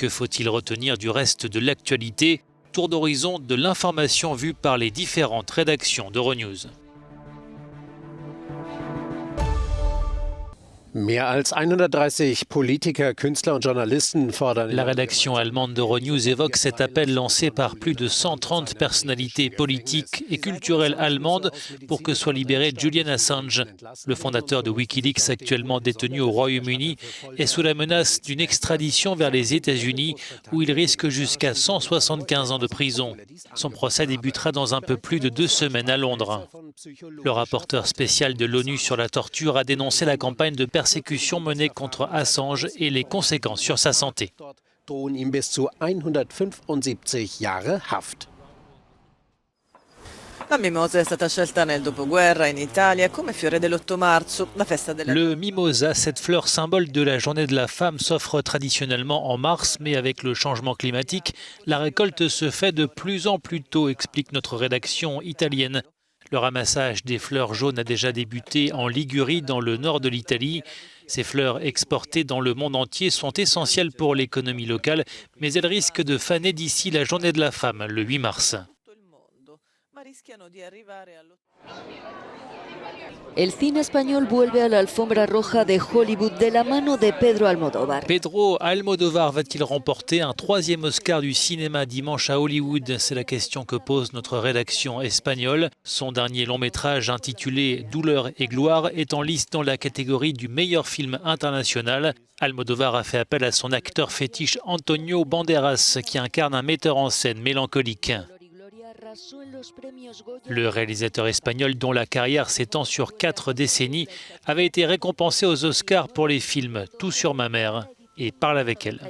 que faut-il retenir du reste de l'actualité? Tour d'horizon de l'information vue par les différentes rédactions d'Euronews. Mehr als 130 Politiker, Künstler und Journalisten fordern. La rédaction allemande d'Euronews évoque cet appel lancé par plus de 130 personnalités politiques et culturelles allemandes pour que soit libéré Julian Assange. Le fondateur de Wikileaks, actuellement détenu au Royaume-Uni, est sous la menace d'une extradition vers les États-Unis où il risque jusqu'à 175 ans de prison. Son procès débutera dans un peu plus de 2 semaines à Londres. Le rapporteur spécial de l'ONU sur la torture a dénoncé la campagne de persécution menée contre Assange et les conséquences sur sa santé. Drohen ihm bis zu 175 Jahre Haft. La mimosa è stata scelta nel dopoguerra in Italia come fiore dell'8 marzo, la festa della... Le mimosa, cette fleur symbole de la journée de la femme, s'offre traditionnellement en mars, mais avec le changement climatique, la récolte se fait de plus en plus tôt, explique notre rédaction italienne. Le ramassage des fleurs jaunes a déjà débuté en Ligurie, dans le nord de l'Italie. Ces fleurs exportées dans le monde entier sont essentielles pour l'économie locale, mais elles risquent de faner d'ici la journée de la femme, le 8 mars. El cine español vuelve a la alfombra roja de Hollywood de la mano de Pedro Almodóvar. Pedro Almodóvar va-t-il remporter un 3e Oscar du cinéma dimanche à Hollywood? C'est la question que pose notre rédaction espagnole. Son dernier long métrage intitulé Douleur et gloire est en lice dans la catégorie du meilleur film international. Almodóvar a fait appel à son acteur fétiche Antonio Banderas qui incarne un metteur en scène mélancolique. Le réalisateur espagnol, dont la carrière s'étend sur 4 décennies, avait été récompensé aux Oscars pour les films Tout sur ma mère et Parle avec elle.